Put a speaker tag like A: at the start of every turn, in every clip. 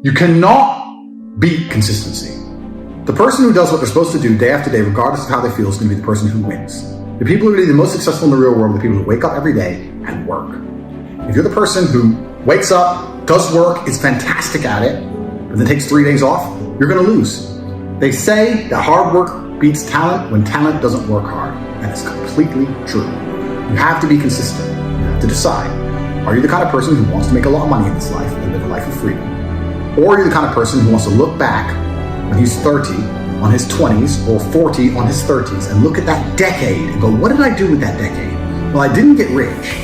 A: You cannot beat consistency. The person who does what they're supposed to do day after day, regardless of how they feel, is going to be the person who wins. The people who are the most successful in the real world are the people who wake up every day and work. If you're the person who wakes up, does work, is fantastic at it, but then takes 3 days off, you're going to lose. They say that hard work beats talent when talent doesn't work hard. And it's completely true. You have to be consistent. You have to decide. Are you the kind of person who wants to make a lot of money in this life and live a life of freedom? Or are you the kind of person who wants to look back when he's 30 on his 20s or 40 on his 30s and look at that decade and go, what did I do with that decade? Well, I didn't get rich.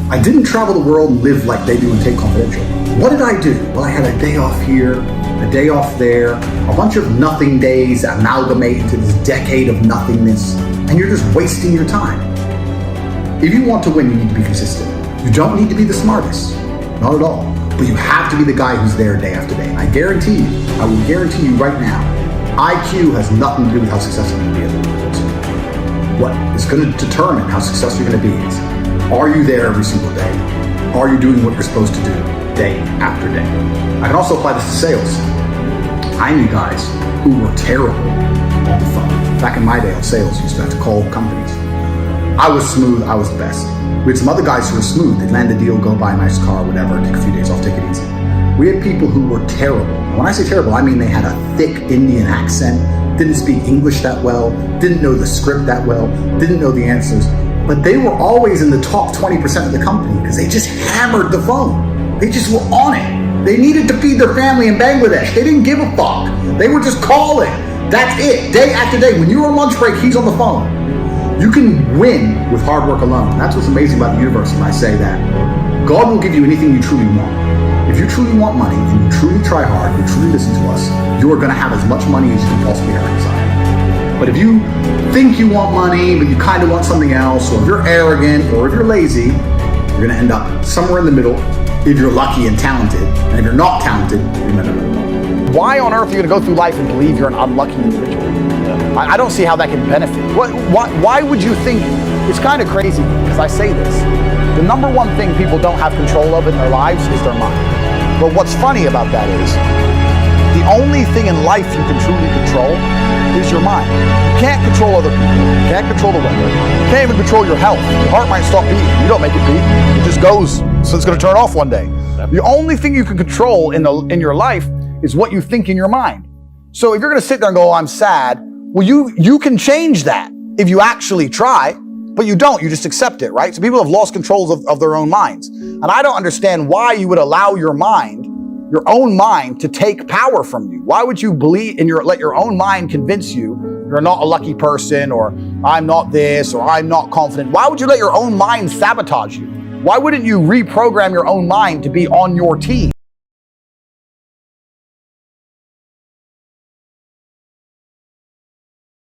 A: I didn't travel the world and live like they do in Take Confidential. What did I do? Well, I had a day off here, a day off there, a bunch of nothing days that amalgamate into this decade of nothingness, and you're just wasting your time. If you want to win, you need to be consistent. You don't need to be the smartest, not at all, but you have to be the guy who's there day after day. And I will guarantee you right now, IQ has nothing to do with how successful you can be as a person. What is going to determine how successful you're going to be is, are you there every single day? Are you doing what you're supposed to do day after day? I can also apply this to sales. I knew guys who were terrible on the phone. Back in my day on sales, you used to have to call companies. I was smooth, I was the best. We had some other guys who were smooth. They'd land a deal, go buy a nice car, whatever, take a few days off, take it easy. We had people who were terrible. And when I say terrible, I mean they had a thick Indian accent, didn't speak English that well, didn't know the script that well, didn't know the answers. But they were always in the top 20% of the company because they just hammered the phone. They just were on it. They needed to feed their family in Bangladesh. They didn't give a fuck. They were just calling. That's it. Day after day. When you're on lunch break, he's on the phone. You can win with hard work alone. That's what's amazing about the universe when I say that. God will give you anything you truly want. If you truly want money and you truly try hard, you truly listen to us, you are going to have as much money as you can possibly have inside. But if you think you want money, but you kind of want something else, or if you're arrogant, or if you're lazy, you're going to end up somewhere in the middle if you're lucky and talented. And if you're not talented, you're going to end up in the middle.
B: Why on earth are you going to go through life and believe you're an unlucky individual? I don't see how that can benefit. Why would you think? It's kind of crazy because I say this. The number one thing people don't have control of in their lives is their mind. But what's funny about that is the only thing in life you can truly control is your mind. You can't control other people. You can't control the weather. You can't even control your health. Your heart might stop beating. You don't make it beat. It just goes. So it's going to turn off one day. The only thing you can control in your life is what you think in your mind. So if you're going to sit there and go, oh, I'm sad, well, you can change that if you actually try, but you don't. You just accept it, right? So people have lost control of their own minds. And I don't understand why you would allow your own mind to take power from you. Why would you believe let your own mind convince you you're not a lucky person, or I'm not this, or I'm not confident? Why would you let your own mind sabotage you? Why wouldn't you reprogram your own mind to be on your team?